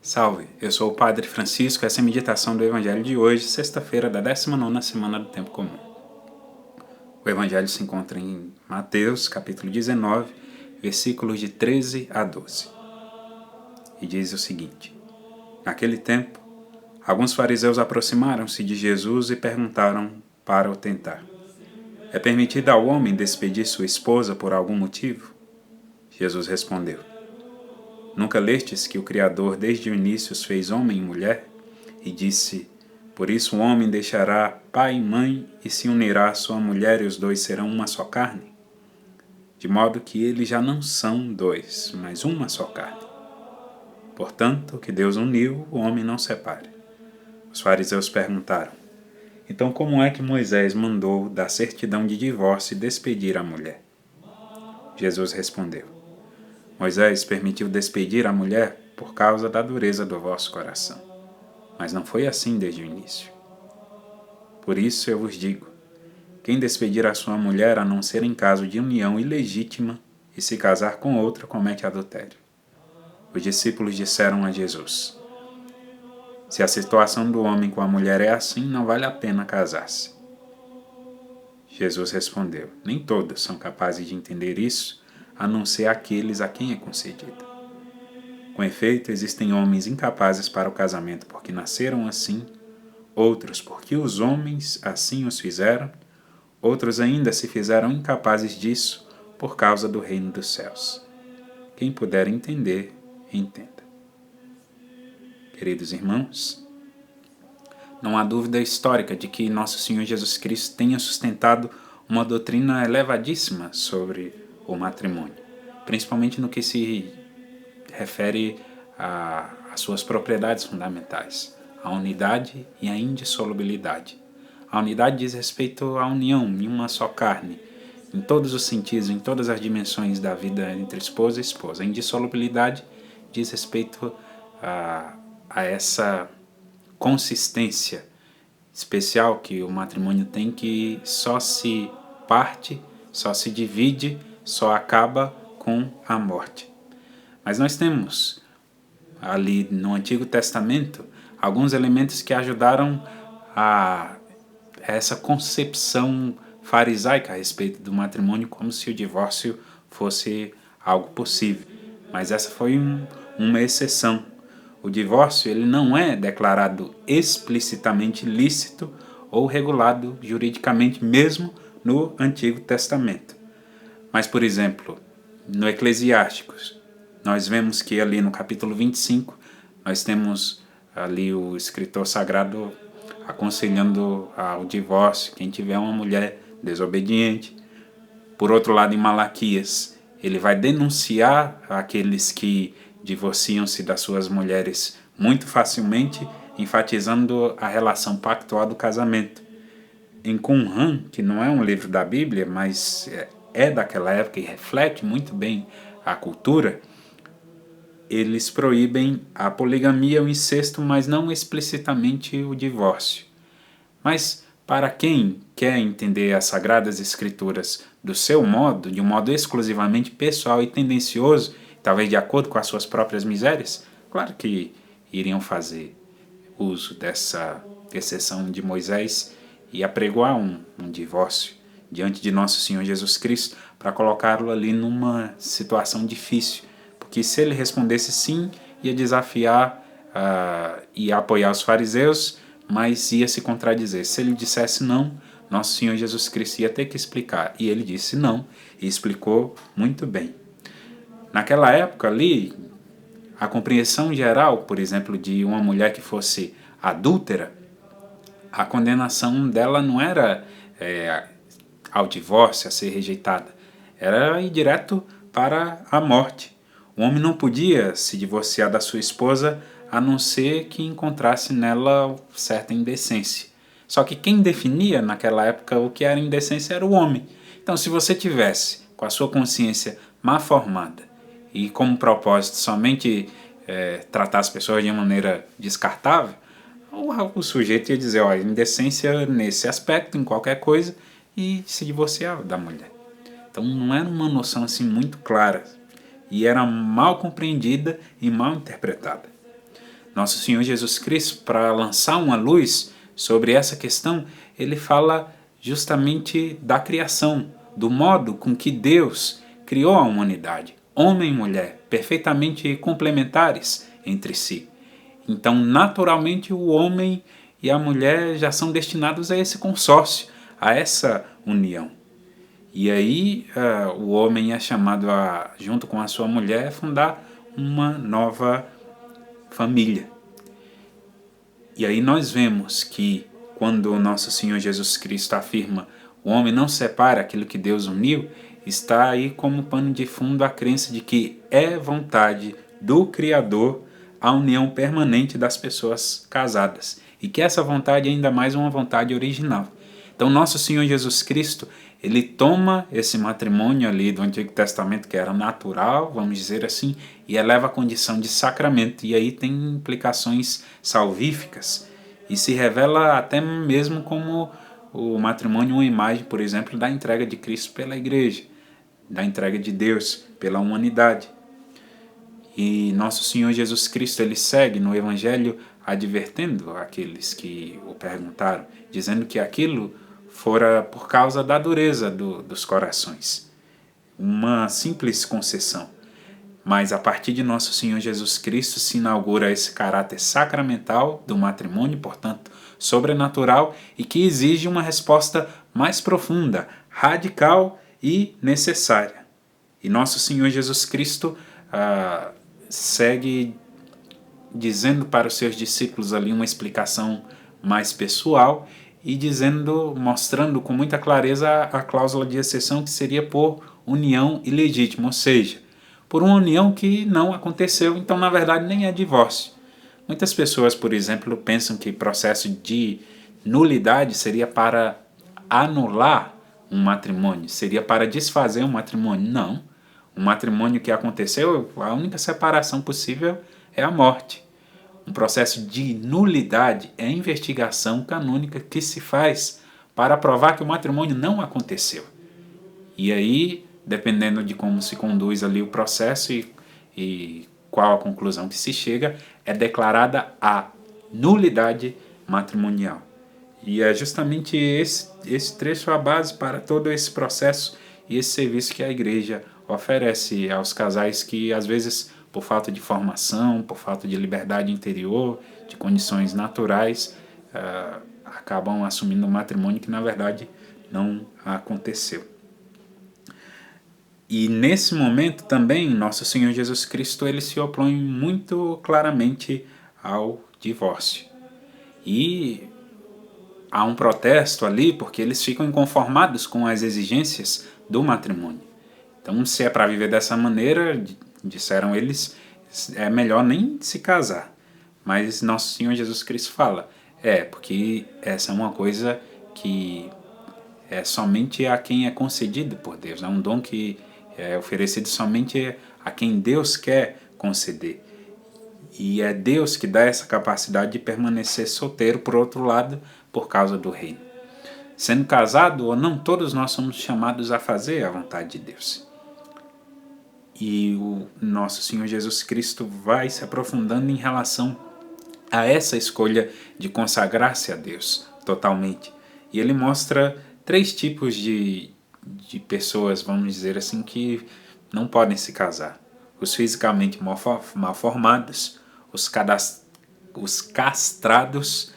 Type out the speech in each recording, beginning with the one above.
Salve, eu sou o Padre Francisco, essa é a meditação do Evangelho de hoje, sexta-feira da 19ª semana do Tempo Comum. O Evangelho se encontra em Mateus, capítulo 19, versículos de 13 a 12. E diz o seguinte: Naquele tempo, alguns fariseus aproximaram-se de Jesus e perguntaram para o tentar: É permitido ao homem despedir sua esposa por algum motivo? Jesus respondeu: Nunca lestes que o Criador desde o início os fez homem e mulher? E disse: Por isso o homem deixará pai e mãe e se unirá à sua mulher e os dois serão uma só carne? De modo que eles já não são dois, mas uma só carne. Portanto, o que Deus uniu, o homem não separe. Os fariseus perguntaram: Então como é que Moisés mandou dar certidão de divórcio e despedir a mulher? Jesus respondeu: Moisés permitiu despedir a mulher por causa da dureza do vosso coração. Mas não foi assim desde o início. Por isso eu vos digo, quem despedir a sua mulher a não ser em caso de união ilegítima e se casar com outra comete adultério. Os discípulos disseram a Jesus: Se a situação do homem com a mulher é assim, não vale a pena casar-se. Jesus respondeu: Nem todos são capazes de entender isso, a não ser aqueles a quem é concedido. Com efeito, existem homens incapazes para o casamento porque nasceram assim, outros porque os homens assim os fizeram, outros ainda se fizeram incapazes disso por causa do reino dos céus. Quem puder entender, entenda. Queridos irmãos, não há dúvida histórica de que Nosso Senhor Jesus Cristo tenha sustentado uma doutrina elevadíssima sobre o matrimônio, principalmente no que se refere às suas propriedades fundamentais, a unidade e a indissolubilidade. A unidade diz respeito à união em uma só carne, em todos os sentidos, em todas as dimensões da vida entre esposa e esposa. A indissolubilidade diz respeito a essa consistência especial que o matrimônio tem, que só se parte, só se divide, só acaba com a morte. Mas nós temos ali no Antigo Testamento alguns elementos que ajudaram a essa concepção farisaica a respeito do matrimônio, como se o divórcio fosse algo possível. Mas essa foi uma exceção. O divórcio ele não é declarado explicitamente lícito ou regulado juridicamente mesmo no Antigo Testamento. Mas, por exemplo, no Eclesiásticos, nós vemos que ali no capítulo 25, nós temos ali o escritor sagrado aconselhando ao divórcio, quem tiver uma mulher desobediente. Por outro lado, em Malaquias, ele vai denunciar aqueles que divorciam-se das suas mulheres muito facilmente, enfatizando a relação pactual do casamento. Em Qumran, que não é um livro da Bíblia, mas é daquela época e reflete muito bem a cultura, eles proíbem a poligamia, o incesto, mas não explicitamente o divórcio. Mas para quem quer entender as Sagradas Escrituras do seu modo, de um modo exclusivamente pessoal e tendencioso, talvez de acordo com as suas próprias misérias, claro que iriam fazer uso dessa exceção de Moisés e apregoar um divórcio diante de Nosso Senhor Jesus Cristo para colocá-lo ali numa situação difícil, porque se ele respondesse sim, ia desafiar e apoiar os fariseus, mas ia se contradizer. Se ele dissesse não, Nosso Senhor Jesus Cristo ia ter que explicar. E ele disse não, e explicou muito bem. Naquela época ali, a compreensão geral, por exemplo, de uma mulher que fosse adúltera, a condenação dela não era ao divórcio, a ser rejeitada. Era ir direto para a morte. O homem não podia se divorciar da sua esposa a não ser que encontrasse nela certa indecência. Só que quem definia naquela época o que era indecência era o homem. Então, se você tivesse com a sua consciência mal formada e como propósito somente tratar as pessoas de uma maneira descartável, o sujeito ia dizer, ó, indecência nesse aspecto, em qualquer coisa, e se divorciava da mulher. Então não era uma noção assim muito clara e era mal compreendida e mal interpretada. Nosso Senhor Jesus Cristo, para lançar uma luz sobre essa questão, ele fala justamente da criação, do modo com que Deus criou a humanidade, homem e mulher, perfeitamente complementares entre si. Então, naturalmente, o homem e a mulher já são destinados a esse consórcio, a essa união. E aí o homem é chamado a, junto com a sua mulher, fundar uma nova família. E aí nós vemos que quando o nosso Senhor Jesus Cristo afirma o homem não separa aquilo que Deus uniu, está aí como pano de fundo a crença de que é vontade do Criador a união permanente das pessoas casadas. E que essa vontade é ainda mais uma vontade original. Então nosso Senhor Jesus Cristo, ele toma esse matrimônio ali do Antigo Testamento, que era natural, vamos dizer assim, e eleva a condição de sacramento. E aí tem implicações salvíficas. E se revela até mesmo como o matrimônio uma imagem, por exemplo, da entrega de Cristo pela igreja, da entrega de Deus pela humanidade. E nosso Senhor Jesus Cristo, ele segue no Evangelho advertendo aqueles que o perguntaram, dizendo que aquilo fora por causa da dureza dos corações. Uma simples concessão. Mas a partir de nosso Senhor Jesus Cristo se inaugura esse caráter sacramental do matrimônio, portanto, sobrenatural, e que exige uma resposta mais profunda, radical e necessária. E nosso Senhor Jesus Cristo segue dizendo para os seus discípulos ali uma explicação mais pessoal e dizendo, mostrando com muita clareza a cláusula de exceção, que seria por união ilegítima, ou seja, por uma união que não aconteceu, então na verdade nem é divórcio. Muitas pessoas, por exemplo, pensam que processo de nulidade seria para anular um matrimônio, seria para desfazer um matrimônio. Não. Um matrimônio que aconteceu, a única separação possível é a morte. Um processo de nulidade é a investigação canônica que se faz para provar que o matrimônio não aconteceu. E aí, dependendo de como se conduz ali o processo e qual a conclusão que se chega, é declarada a nulidade matrimonial. E é justamente esse trecho a base para todo esse processo e esse serviço que a igreja oferece aos casais que, às vezes, por falta de formação, por falta de liberdade interior, de condições naturais, acabam assumindo um matrimônio que, na verdade, não aconteceu. E nesse momento também, nosso Senhor Jesus Cristo, ele se opõe muito claramente ao divórcio. E há um protesto ali porque eles ficam inconformados com as exigências do matrimônio. Então, se é para viver dessa maneira, disseram eles, é melhor nem se casar. Mas nosso Senhor Jesus Cristo fala, porque essa é uma coisa que é somente a quem é concedido por Deus. É um dom que é oferecido somente a quem Deus quer conceder. E é Deus que dá essa capacidade de permanecer solteiro, por outro lado, por causa do reino. Sendo casado ou não, todos nós somos chamados a fazer a vontade de Deus. E o nosso Senhor Jesus Cristo vai se aprofundando em relação a essa escolha de consagrar-se a Deus totalmente. E ele mostra 3 tipos de pessoas, vamos dizer assim, que não podem se casar. Os fisicamente mal formados, os castrados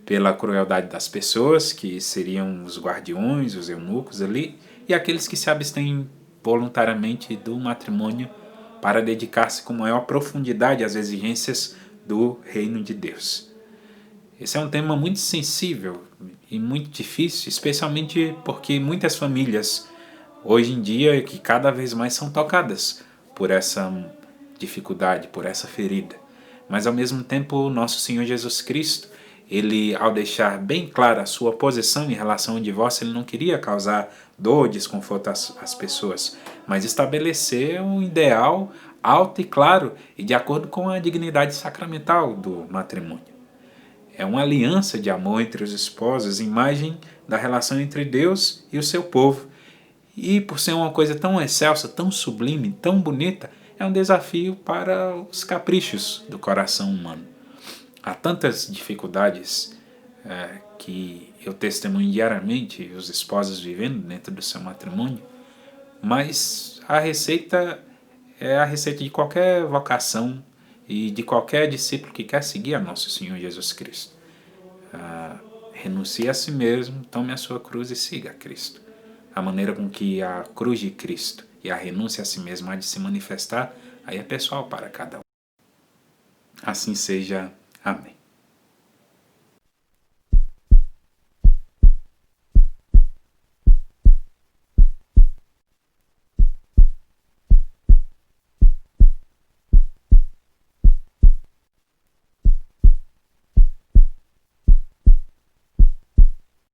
pela crueldade das pessoas, que seriam os guardiões, os eunucos ali, e aqueles que se abstêm voluntariamente do matrimônio para dedicar-se com maior profundidade às exigências do reino de Deus. Esse é um tema muito sensível e muito difícil, especialmente porque muitas famílias hoje em dia que cada vez mais são tocadas por essa dificuldade, por essa ferida. Mas ao mesmo tempo, nosso Senhor Jesus Cristo, ele, ao deixar bem clara a sua posição em relação ao divórcio, ele não queria causar dor, desconforto às pessoas, mas estabelecer um ideal alto e claro e de acordo com a dignidade sacramental do matrimônio. É uma aliança de amor entre os esposos, imagem da relação entre Deus e o seu povo. E por ser uma coisa tão excelsa, tão sublime, tão bonita, é um desafio para os caprichos do coração humano. Há tantas dificuldades que eu testemunho diariamente os esposos vivendo dentro do seu matrimônio, mas a receita é a receita de qualquer vocação e de qualquer discípulo que quer seguir a nosso Senhor Jesus Cristo. Renuncie a si mesmo, tome a sua cruz e siga a Cristo. A maneira com que a cruz de Cristo e a renúncia a si mesmo há de se manifestar, aí é pessoal para cada um. Assim seja. Amém.